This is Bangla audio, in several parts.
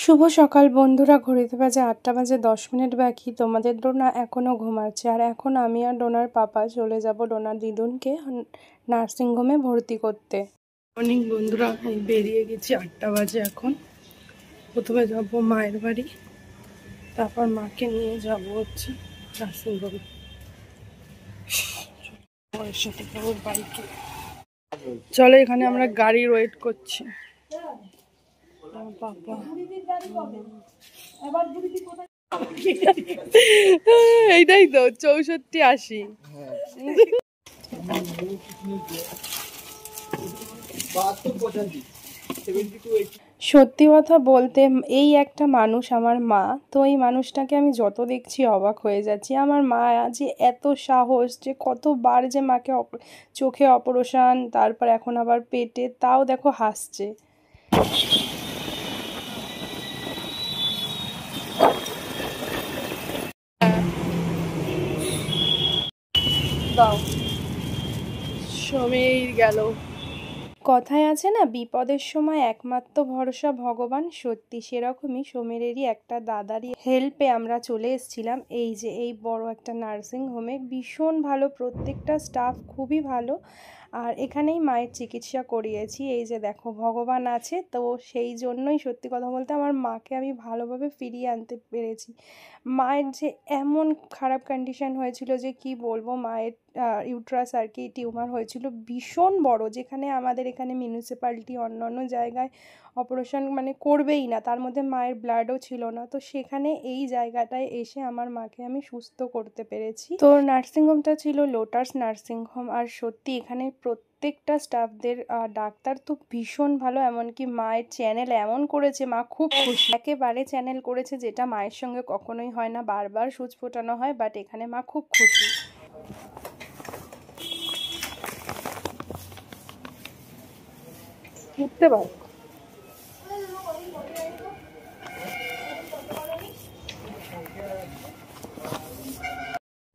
শুভ সকাল বন্ধুরা, ঘড়িতে বাজে ৮টা বাজে 10 মিনিট বাকি। তোমাদের ডোনা এখনও ঘুমাচ্ছে, আর এখন আমি আর ডোনার পাপা চলে যাব ডোনার দিদুনকে নার্সিংহোমে ভর্তি করতে। মর্নিং বন্ধুরা, আমি বেরিয়ে গেছি, 8টা বাজে এখন। প্রথমে যাব মায়ের বাড়ি, তারপর মাকে নিয়ে যাব হচ্ছে নার্সিংহোমে। ওর সাথে যাবো বাইকে। চলো, এখানে আমরা গাড়ি ওয়েট করছি। এইটাই তো 64-80। সত্যি কথা বলতে, এই একটা মানুষ আমার মা, তো এই মানুষটাকে আমি যত দেখছি অবাক হয়ে যাচ্ছি। আমার মা যে এত সাহস, যে কতবার যে মাকে চোখে অপারেশন, তারপর এখন আবার পেটে, তাও দেখো হাসছে। দাও, সমীর গেল। কথায় আছে না, বিপদের সময় একমাত্র ভরসা ভগবান। সত্যি সেরকমই সমীরেরই একটা দাদারই হেল্পে আমরা চলে এসেছিলাম এই বড় একটা নার্সিং হোমে। ভীষণ ভালো, প্রত্যেকটা স্টাফ খুবই ভালো। আর এখানেই মায়ের চিকিৎসা করিয়েছি। এই যে দেখো, ভগবান আছে তো, সেই জন্যই সত্যি কথা বলতে আমার মাকে আমি ভালোভাবে ফিরিয়ে আনতে পেরেছি। মায়ের যে এমন খারাপ কন্ডিশন হয়েছিল যে কি বলবো, মায়ের ইউট্রাস আর কি টিউমার হয়েছিল ভীষণ বড়, যেখানে আমাদের এখানে মিউনিসিপ্যালিটি অন্য জায়গায় অপারেশন মানে করবেই না, তার মধ্যে মায়ের ব্লাডও ছিল না। তো সেখানে এই জায়গাটায় এসে আমার মাকে আমি সুস্থ করতে পেরেছি। তো নার্সিংহোমটা ছিল লোটাস নার্সিংহোম, আর সত্যি এখানে প্রত্যেকটা স্টাফদের ডাক্তার তো ভীষণ ভালো। এমনকি মায়ের চ্যানেল এমন করেছে, মা খুব খুশি। একেবারে চ্যানেল করেছে, যেটা মায়ের সঙ্গে কখনোই হয় না, বারবার সুচ ফোটানো হয়, বাট এখানে মা খুব খুশি। উঠতে পার,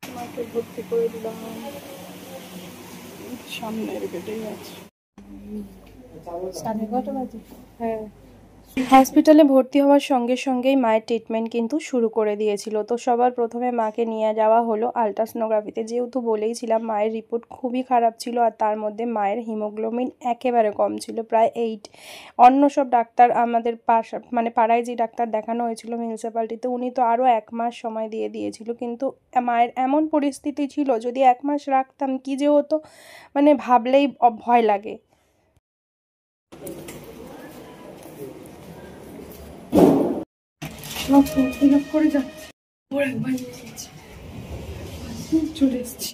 মাকে ভর্তি করে দিলাম, সামনের বেডেই আছে। 11:30 বাজে। হ্যাঁ, হসপিটালে ভর্তি হওয়ার সঙ্গে সঙ্গেই মায়ের ট্রিটমেন্ট কিন্তু শুরু করে দিয়েছিল। তো সবার প্রথমে মাকে নিয়ে যাওয়া হলো আলট্রাসোনোগ্রাফিতে, যেহেতু বলেইছিলাম মায়ের রিপোর্ট খুবই খারাপ ছিল, আর তার মধ্যে মায়ের হিমোগ্লোবিন একেবারে কম ছিল, প্রায় 8। অন্য সব ডাক্তার আমাদের মানে পাড়ায় যে ডাক্তার দেখানো হয়েছিল মিউনিসিপ্যালিটিতে, উনি তো আরও 1 মাস সময় দিয়েছিল, কিন্তু মায়ের এমন পরিস্থিতি ছিল, যদি 1 মাস রাখতাম কি যে হতো, মানে ভাবলেই ভয় লাগে। চলে এসেছি,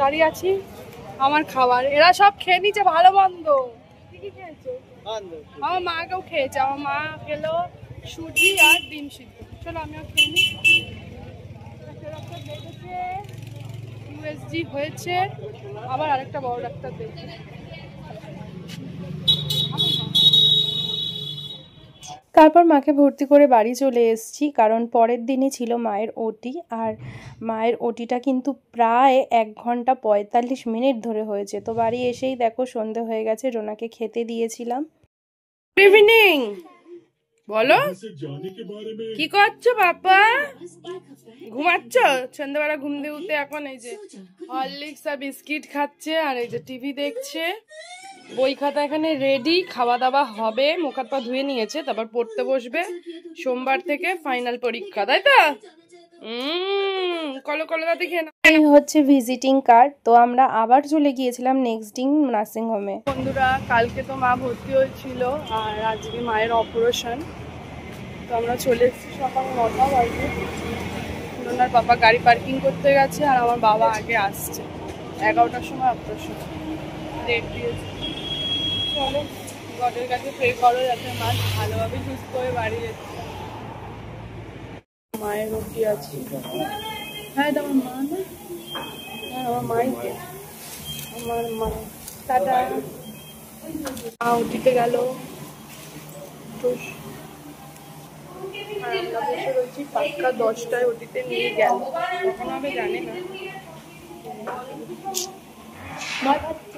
দাঁড়িয়ে আছি, আমার খাবার এরা সব খেয়ে নিচ্ছে, ভালো মন্দ। কি কি খেয়েছো? আমার মাকেও খেয়েছে, আমার মা খেলো সুজি আর ডিম সিদ্ধ। চলো আমিও খেয়ে নিই। ইউএসজি হয়েছে, আবার আরেকটা বড় ডাক্তার দেখবে। তারপর মাকে ভর্তি করে বাড়ি চলে এসেছি, কারণ পরের দিনই ছিল মায়ের ওটি। আর মায়ের ওটিটা কিন্তু প্রায় 1 ঘন্টা 45 মিনিট ধরে হয়েছে। তো বাড়ি এসেই দেখো সন্ধে হয়ে গেছে, রোনাকে খেতে দিয়েছিলাম। গুড ইভিনিং, বলো কি করছো বাবা? ঘুমাচ্ছ? সন্ধ্যাবেলা ঘুম দিয়ে উঠে এখন এই যে হরলিক্স আর বিস্কিট খাচ্ছে, আর এই যে টিভি দেখছে। বই খাতা এখানে রেডি, খাওয়া দাওয়া হবে, মুখ হাত পা ধুয়ে নিয়েছে, তারপর পড়তে বসবে। সোমবার থেকে ফাইনাল পরীক্ষা, তাই তো? কলো কলো দাদি খেয়ে না। এই হচ্ছে ভিজিটিং কার্ড। তো আমরা আবার চলে গিয়েছিলাম নেক্সট দিন নার্সিং হোমে। বন্ধুরা, কালকে তো মা ভর্তি হয়েছিল, আর আজকে মায়ের অপারেশন। তো আমরা চলে এসেছি সকাল 9টা বাজে। ওনার বাবা গাড়ি পার্কিং করতে গেছে, আর আমার বাবা আগে আসছে। 11টার সময় অপারেশন ডেট দিয়েছে। চলো, গডের কাছে প্রে করো যাতে মা ভালোভাবে সুস্থ হয়ে বাড়ি যেতে। মায়ের রুটি আছে। হ্যাঁ, এটা আমার মা না? হ্যাঁ, আমার মাই তো, আমার মা। টাটা। মা উঠিতে গেল, আর আমরা বসে রয়েছি। পাক্কা 10টায় ওটিতে নিয়ে গেল, কখন হবে জানে না। ভয় পাচ্ছ?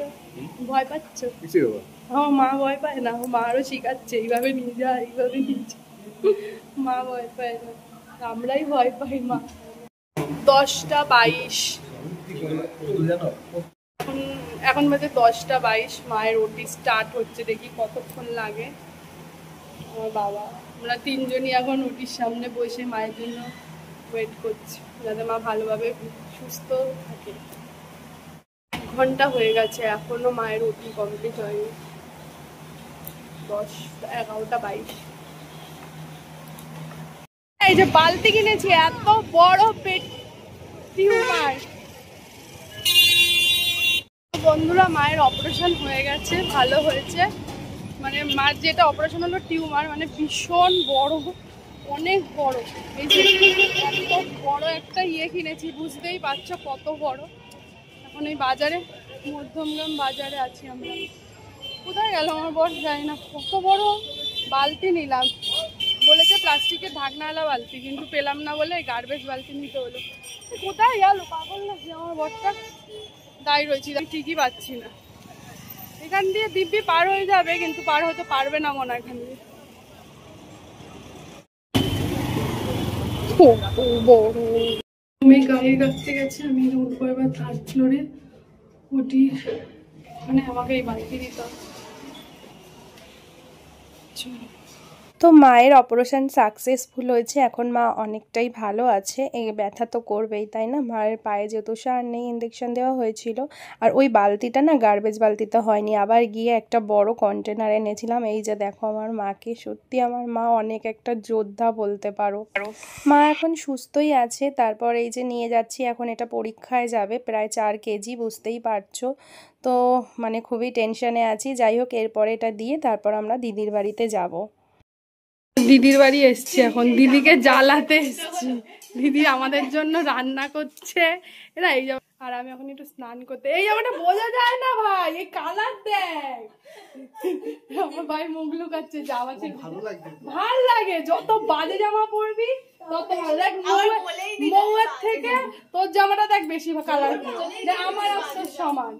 ভয় পাচ্ছ? আমার মা ভয় পায় না, আমার মা আরো শিখাচ্ছে, এইভাবে নিয়ে যা, এইভাবে নিয়ে যা। মা ভয় পায় না, আমরাই ভয় পাই মা। 10:22 এখন বাজে 10:22। মায়ের ওটি স্টার্ট হচ্ছে, দেখি কতক্ষণ লাগে। আমার বাবা আমরা তিনজনই এখন ওটির সামনে বসে মায়ের জন্য ওয়েট করছি, যাতে মা ভালোভাবে সুস্থ থাকে। 1 ঘন্টা হয়ে গেছে, এখনো মায়ের ওটি কমপ্লিট হয়নি। 11:22। এই যে বালতি কিনেছি, এত বড় পেট টিউমার। বন্ধুরা, মায়ের অপারেশন হয়ে গেছে, ভালো হয়েছে। মানে মার যেটা অপারেশন হলো টিউমার, মানে ভীষণ বড়, অনেক বড়। এই যে এত বড় একটা কিনেছি, বুঝতেই পারছো কত বড়। এখন এই বাজারে, মধ্যমগ্রাম বাজারে আছি আমরা। কোথায় গেল আমার বর জানি না। কত বড় বালতি নিলাম, বলেছে প্লাস্টিকের ঢাকনাওয়ালা বালতি, কিন্তু পেলাম না বলে গার্বেজ বালতি নিতে হলো। কোথায় গেল পাগল নাকি আমার বরটা, দাঁড়িয়ে রয়েছি, ঠিকই পাচ্ছি না। এখান দিয়ে দিব্যি পার হয়ে যাবে, কিন্তু পার হতে পারবে না মনে হয় এখান দিয়ে। আমি গাড়ির কাছতে গেছি, আমি উঠবো এবার 3rd ফ্লোরে। ওটি মানে আমাকে এই বালতি দিতে হবে। তো মায়ের অপারেশন সাকসেসফুল হয়েছে, এখন মা অনেকটাই ভালো আছে। এই ব্যথা তো করবেই, তাই না? মায়ের পায়ে যেহেতু সার নেই, ইঞ্জেকশন দেওয়া হয়েছিল। আর ওই বালতিটা না গার্বেজ বালতিতে হয়নি, আবার গিয়ে একটা বড় কন্টেনার এনেছিলাম। এই যে দেখো আমার মাকে, সত্যি আমার মা অনেক একটা যোদ্ধা বলতে পারো। মা এখন সুস্থই আছে। তারপর এই যে নিয়ে যাচ্ছি, এখন এটা পরীক্ষায় যাবে, প্রায় 4 কেজি, বুঝতেই পারছো। তো মানে খুবই টেনশনে আছি। যাই হোক, এরপরে এটা দিয়ে তারপর আমরা দিদির বাড়িতে যাব। দিদির বাড়ি এসছি, এখন দিদিকে জ্বালাতে এসছি। দিদি আমাদের জন্য রান্না করছে। এরা এই জামা, আর আমি এখন একটু স্নান করতে। এই জামাটা বোঝা যায় না ভাই, এই কালার দেখ। আমার ভাই মুখ লুকাচ্ছে, জামা ছিল ভাল লাগে। যত বাজে জামা পরবি তত ভালো লাগে। মৌয়ের থেকে তোর জামাটা দেখ বেশি কালার, আমার আপনার সমান,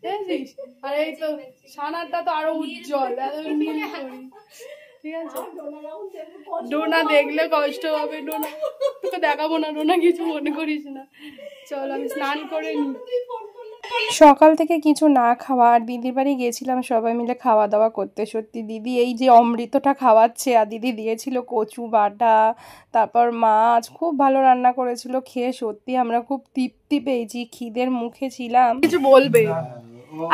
বুঝছিস? আর এই তো সানারটা তো আরো উজ্জ্বল, নীল করি। ঠিক আছে, ডোনা দেখলে কষ্ট হবে। ডোনা তোকে দেখাবো না, ডোনা কিছু মনে করিস না। চল আমি স্নান করে নি। সকাল থেকে কিছু না খাওয়া, আর দিদির বাড়ি গেছিলাম সবাই মিলে খাওয়া দাওয়া করতে। সত্যি দিদি এই যে অমৃতটা খাওয়াচ্ছে, আর দিদি দিয়েছিল কচু বাটা, তারপর মাছ, খুব ভালো রান্না করেছিল। খেয়ে সত্যি আমরা খুব তৃপ্তি পেয়েছি, খিদের মুখে ছিলাম। কিছু বলবে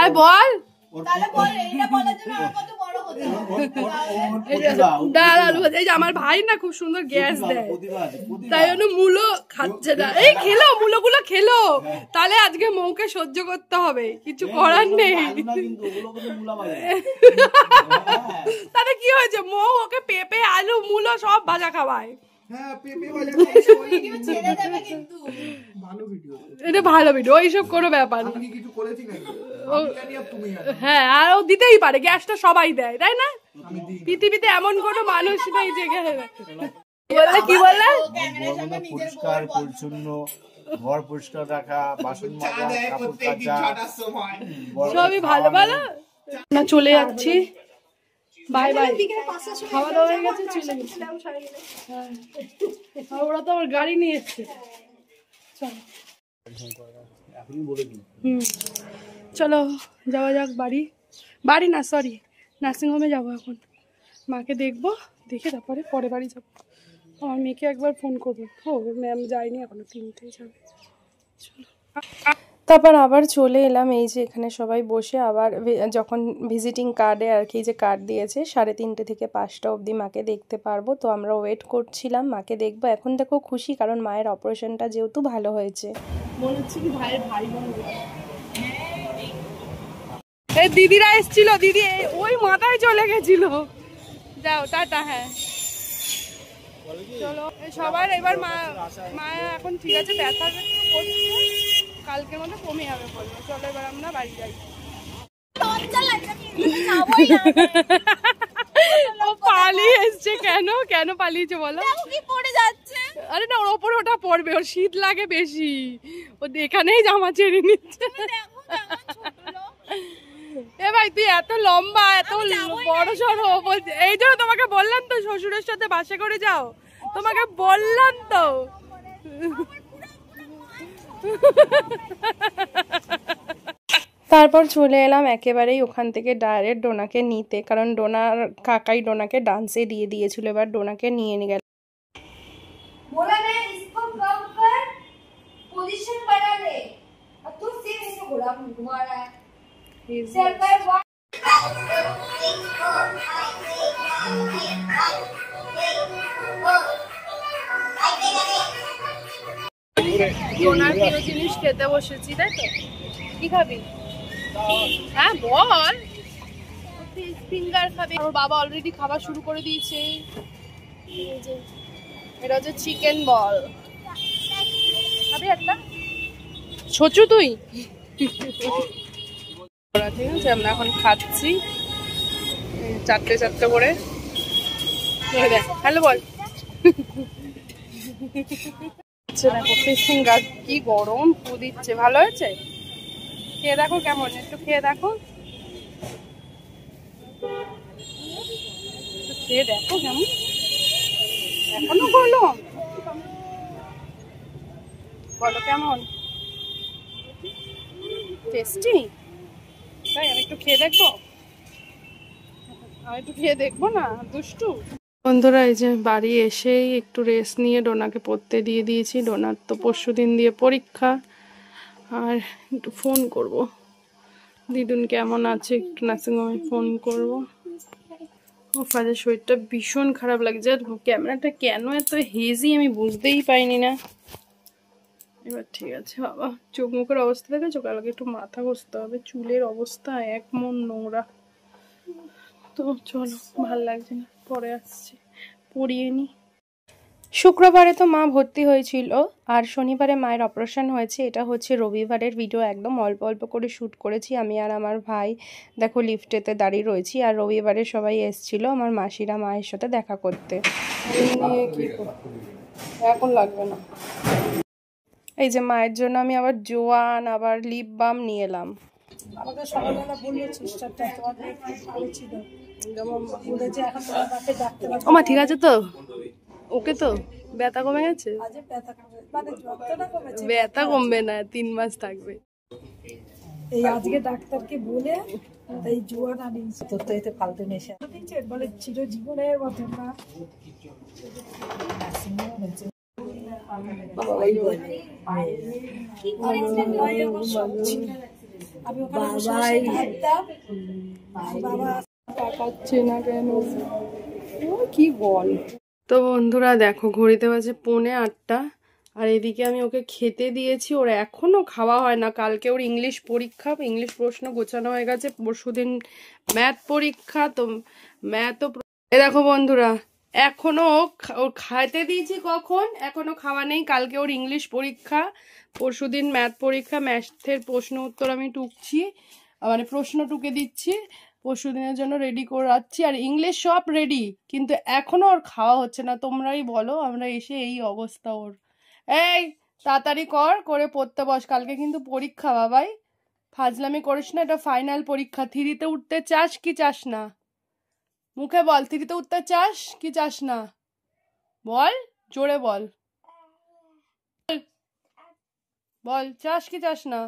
আর বল। আমার ভাই না খুব সুন্দর গ্যাস দেয়, তাই জন্য মূলো খাচ্ছে না। এই খেলো, মূলগুলো খেলো, তাহলে আজকে মৌকে সহ্য করতে হবে, কিছু করার নেই। তাহলে কি হয়েছে, মৌ ওকে পেঁপে আলু মূলো সব ভাজা খাওয়ায়। এটা ভালো ভিডিও, ওইসব কোনো ব্যাপার না। হ্যাঁ, আর ও দিতেই পারে, গ্যাসটা সবাই দেয়, তাই না? পৃথিবীতে এমন কোনো মানুষ নেই যে বললে কি বললে, পরিষ্কার পরিচ্ছন্ন ঘর পরিষ্কার রাখা, বাসন মাজা, কাপড় কাচা, সবই ভালো ভালো না। চলে যাচ্ছি, বাই বাই। খাওয়া দাওয়া হয়ে গেছে, চলে গেছি। ওরা তো আমার গাড়ি নিয়ে এসছে। চলো যাওয়া যাক বাড়ি। বাড়ি না, সরি, নার্সিংহোমে যাবো এখন। মাকে দেখবো, দেখে তারপরে পরে বাড়ি যাবো। আমার মেয়েকে একবার ফোন করবো। ও ম্যাম যায়নি এখনো, 3টেই যাবে। চলো, তারপর আবার চলে এলাম। এই যে এখানে সবাই বসে, আবার যখন ভিজিটিং কার্ডে আর কি যে কার্ড দিয়েছে, 3:30 থেকে 5টা অবধি মাকে দেখতে পারবো। তো আমরা ওয়েট করছিলাম, মাকে দেখবো। এখন দেখো খুশি, কারণ মায়ের অপারেশনটা যেহেতু ভালো হয়েছে। মনে হচ্ছে কি ভাইয়ের ভাই বোন। এই দিদিরা এসেছিল, দিদি ওই মাথায় চলে গেছিল। যাও, টাটা। হ্যাঁ চলো সবার, এবার মা এখন ঠিক আছে, ব্যথা করছে, কালকের মধ্যে কমে যাবে বললো। চলো এবার আমরা বাড়ি যাই। ও পালিয়ে এসছে। কেন কেন পালিয়েছে বলো? আরে না, ওর ওপরে ওটা পড়বে, ওর শীত লাগে বেশি, ও এখানেই জামা ছেড়ে নিচ্ছে। এ ভাই তুই এত লম্বা এত বড় সড়ো, এই জন্য তোমাকে বললাম তো শ্বশুরের সাথে বাসে করে যাও, তোমাকে বললাম তো। তারপর চলে এলাম একেবারেই ওখান থেকে ডাইরেক্ট ডোনাকে নিতে, কারণ ডোনার কাকাই ডোনাকে ডান্সে দিয়ে দিয়েছিল, এবার ডোনাকে নিয়ে গেল। बोला मैं इसको कम कर, पोजीशन बना ले, अब तू सेम ऐसे बोला तुम्हारा सर कर वन। ডোনার প্রিয় জিনিস খেতে বসেছি, তাই তো? কি খাবি? হ্যাঁ বল। ফিশ ফিঙ্গার খাবি? ওর বাবা অলরেডি খাবার শুরু করে দিয়েছে। এটা হচ্ছে চিকেন বল। খাবি একটা? ছোচু তুই? ঠিক আছে, আমরা এখন খাচ্ছি চারটে চারটে করে। হ্যালো বল। দেখো ফিশ ফিঙ্গার, কি গরম ফু দিচ্ছে। ভালো হয়েছে? খেয়ে দেখো কেমন, একটু খেয়ে দেখো, খেয়ে দেখো কেমন। এখনো বলো, বলো কেমন টেস্টি? তাই আমি একটু খেয়ে দেখবো, আমি একটু খেয়ে দেখবো না দুষ্টু। বন্ধুরা এই যে বাড়ি এসেই একটু রেস্ট নিয়ে ডোনাকে পড়তে দিয়ে দিয়েছি। ডোনার তো পরশুদিন দিয়ে পরীক্ষা। আর একটু ফোন করব, দিদুন কেমন আছে একটু নার্সিংহোমে ফোন করবো। ও ফাদের শরীরটা ভীষণ খারাপ লাগছে, আর ক্যামেরাটা কেন এত হেজি আমি বুঝতেই পাইনি না। এবার ঠিক আছে বাবা, চোখ মুখের অবস্থা দেখেছো? কালকে একটু মাথা ঘষতে হবে, চুলের অবস্থা এক মন নোংরা। তো চলো, ভাল লাগছে না, পরে আসছি, পরিয়ে নি। শুক্রবারে তো মা ভর্তি হয়েছিল, আর শনিবারে মায়ের অপারেশন হয়েছে। এটা হচ্ছে রবিবারের ভিডিও, একদম অল্প অল্প করে শ্যুট করেছি আমি আর আমার ভাই। দেখো লিফটেতে দাঁড়িয়ে রয়েছি, আর রবিবারে সবাই এসেছিল আমার মাসিরা মায়ের সাথে দেখা করতে। এখন লাগবে না। এই যে মায়ের জন্য আমি আবার জোয়ান আবার লিপ বাম নিয়ে এলাম। আমাকে সকালবেলা বললো সিস্টারটা তোমাদের একটু ভালো ছিল, বলেছে এখন তোমার বাপে ডাক্তার ও মা ঠিক আছে তো? ওকে তো ব্যথা কমে গেছে? আজে ব্যথা কমে, মানে যতটা কমেছে ব্যথা কমবে না, 3 মাস থাকবে। এই আজকে ডাক্তারকে বলে এই জোয়ান আনিয়েছে, তোর তো এতে ফালতু নেশা দিয়েছে, বলে চিরজীবনের মতন না। আমি ওখানে বসে থাকতাম, বাবা তাকাচ্ছে না কেন, কি বল। তো বন্ধুরা দেখো ঘড়িতে বাজে 7:45, আর এদিকে আমি ওকে খেতে দিয়েছি, ওর এখনো খাওয়া হয় না। কালকে ওর ইংলিশ পরীক্ষা, ইংলিশ প্রশ্ন গোছানো হয়ে গেছে, পরশুদিন ম্যাথ পরীক্ষা, তো ম্যাথও। এ দেখো বন্ধুরা, এখনো ওর খাইতে দিয়েছি কখন, এখনো খাওয়া নেই। কালকে ওর ইংলিশ পরীক্ষা, পরশুদিন ম্যাথ পরীক্ষা, ম্যাথের প্রশ্ন উত্তর আমি টুকছি, মানে প্রশ্ন টুকে দিচ্ছি, পরশুদিনের জন্য রেডি করে রাখছি। আর ইংলিশ সব রেডি, কিন্তু এখনো ওর খাওয়া হচ্ছে না। তোমরাই বলো, আমরা এসে এই অবস্থা ওর। এই তাড়াতাড়ি করে পড়তে বস, কালকে কিন্তু পরীক্ষা বাবাই, ফাজলামি করিস না, এটা ফাইনাল পরীক্ষা। 3-তে উঠতে চাস কি চাস না? মুখে বল, 3-তে উঠতে চাস কি চাস না? বল, জোরে বল, বল চাস কি চাস না?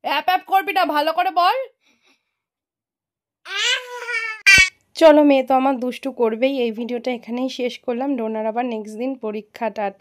অ্যাপ অ্যাপ করবি না, ভালো করে বল। চলো, মেয়ে তো আমার দুষ্টু করবেই। এই ভিডিওটা এখানেই শেষ করলাম। ডোনার আবার নেক্সট দিন পরীক্ষা। টাটা।